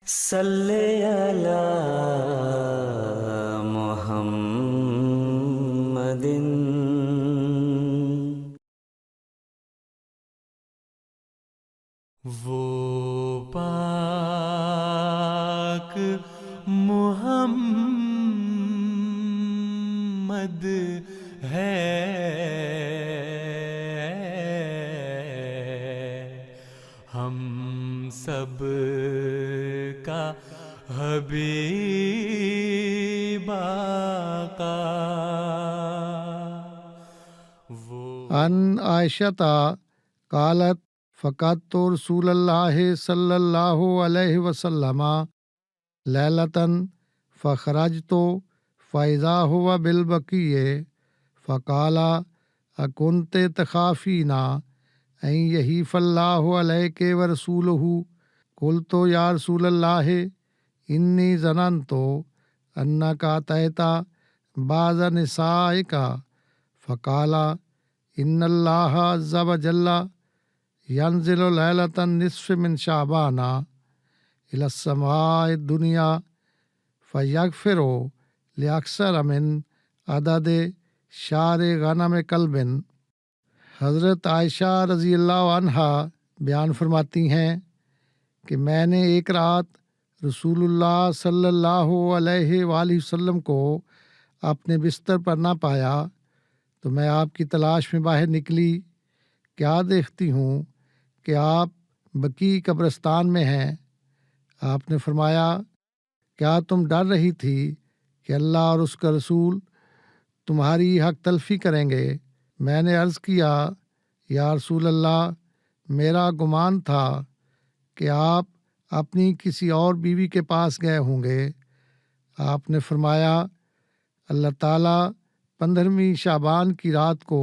صلی علی محمد۔ وہ پاک محمد ہے، ہم سب کا حبیب آقا۔ عن عائشۃ قالت فقدت رسول اللہ صلی اللہ علیہ وسلم لیلۃ فخرجت فاذا هو بالبقیع فقال اکنت تخافین ان یحیف اللہ علیک ورسولہ قلت یا رسول اللہ انی ظننت انک اتیت بعض نسائک فقال ان اللہ عز وجل ینزل لیلۃ النصف من شعبان الی السماء الدنیا فیغفر لاکثر من عدد شعر غنم کلب۔ حضرت عائشہ رضی اللہ عنہا بیان فرماتی ہیں کہ میں نے ایک رات رسول اللہ صلی اللہ علیہ وآلہ وسلم کو اپنے بستر پر نہ پایا تو میں آپ کی تلاش میں باہر نکلی۔ کیا دیکھتی ہوں کہ آپ بقیع قبرستان میں ہیں۔ آپ نے فرمایا کیا تم ڈر رہی تھی کہ اللہ اور اس کا رسول تمہاری حق تلفی کریں گے؟ میں نے عرض کیا یا رسول اللہ میرا گمان تھا کہ آپ اپنی کسی اور بیوی کے پاس گئے ہوں گے۔ آپ نے فرمایا اللہ تعالیٰ 15ویں شعبان کی رات کو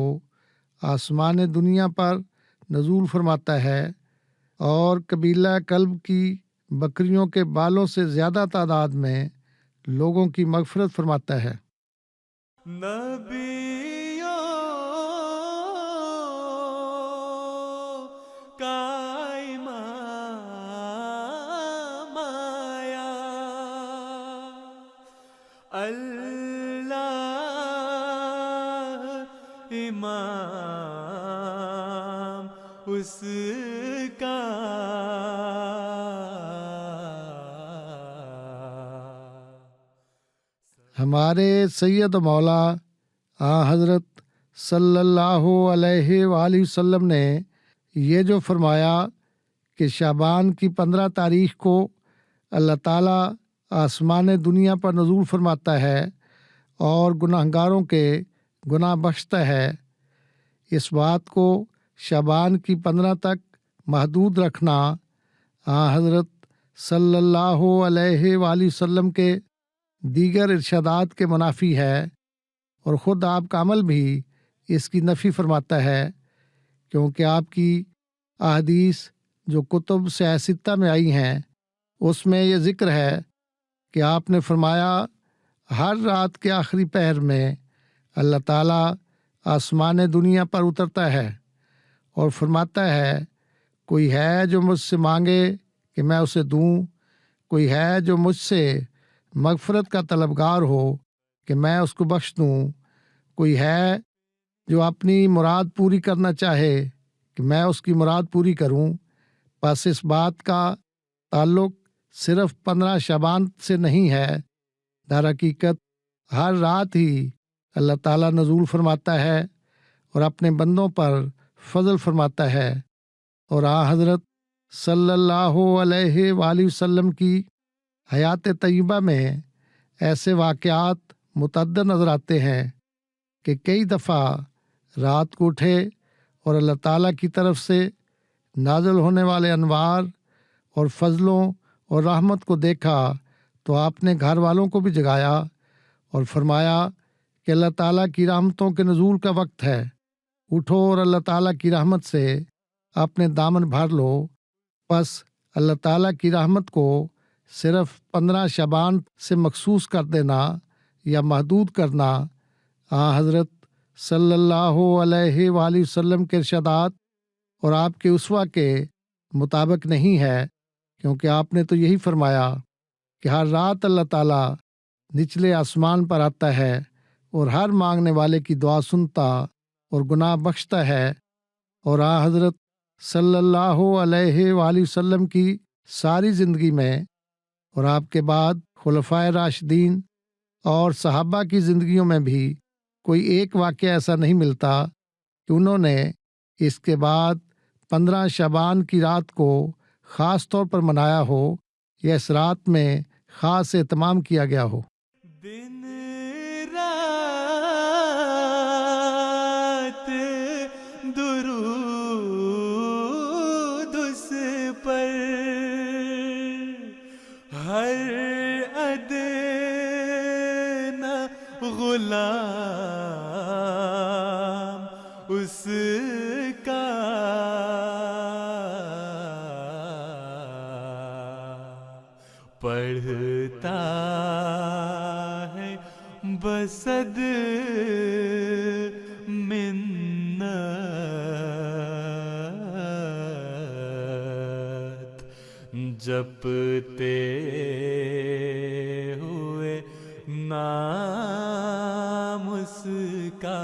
آسمان دنیا پر نزول فرماتا ہے اور قبیلہ کلب کی بکریوں کے بالوں سے زیادہ تعداد میں لوگوں کی مغفرت فرماتا ہے۔ نبیوں کا امام آیا، اللہ امام اس کا۔ ہمارے سید و مولا حضرت صلی اللہ علیہ وآلہ وسلم نے یہ جو فرمایا کہ شعبان کی 15 تاریخ کو اللہ تعالیٰ آسمان دنیا پر نزول فرماتا ہے اور گناہگاروں کے گناہ بخشتا ہے، اس بات کو شعبان کی 15 تک محدود رکھنا حضرت صلی اللہ علیہ وآلہ وسلم کے دیگر ارشادات کے منافی ہے، اور خود آپ کا عمل بھی اس کی نفی فرماتا ہے، کیونکہ آپ کی احادیث جو کتب ستہ میں آئی ہیں اس میں یہ ذکر ہے کہ آپ نے فرمایا ہر رات کے آخری پہر میں اللہ تعالیٰ آسمان دنیا پر اترتا ہے اور فرماتا ہے کوئی ہے جو مجھ سے مانگے کہ میں اسے دوں، کوئی ہے جو مجھ سے مغفرت کا طلبگار ہو کہ میں اس کو بخش دوں، کوئی ہے جو اپنی مراد پوری کرنا چاہے کہ میں اس کی مراد پوری کروں۔ بس اس بات کا تعلق صرف 15 شعبان سے نہیں ہے، در حقیقت ہر رات ہی اللہ تعالیٰ نزول فرماتا ہے اور اپنے بندوں پر فضل فرماتا ہے، اور حضرت صلی اللہ علیہ وآلہ وسلم کی حیات طیبہ میں ایسے واقعات متعدد نظر آتے ہیں کہ کئی دفعہ رات کو اٹھے اور اللہ تعالیٰ کی طرف سے نازل ہونے والے انوار اور فضلوں اور رحمت کو دیکھا تو آپ نے گھر والوں کو بھی جگایا اور فرمایا کہ اللہ تعالیٰ کی رحمتوں کے نزول کا وقت ہے، اٹھو اور اللہ تعالیٰ کی رحمت سے اپنے دامن بھر لو۔ بس اللہ تعالیٰ کی رحمت کو صرف 15 شعبان سے مخصوص کر دینا یا محدود کرنا حضرت صلی اللہ علیہ وآلہ وسلم کے ارشادات اور آپ کے اسوہ کے مطابق نہیں ہے، کیونکہ آپ نے تو یہی فرمایا کہ ہر رات اللہ تعالیٰ نچلے آسمان پر آتا ہے اور ہر مانگنے والے کی دعا سنتا اور گناہ بخشتا ہے، اور حضرت صلی اللہ علیہ وآلہ وسلم کی ساری زندگی میں اور آپ کے بعد خلفائے راشدین اور صحابہ کی زندگیوں میں بھی کوئی ایک واقعہ ایسا نہیں ملتا کہ انہوں نے اس کے بعد 15 شعبان کی رات کو خاص طور پر منایا ہو یا اس رات میں خاص اہتمام کیا گیا ہو۔ دن رات درود اس پر ہر ادنا غلام اس کا پڑھتا ہے بصد منت، جپتے ہوئے نام اس کا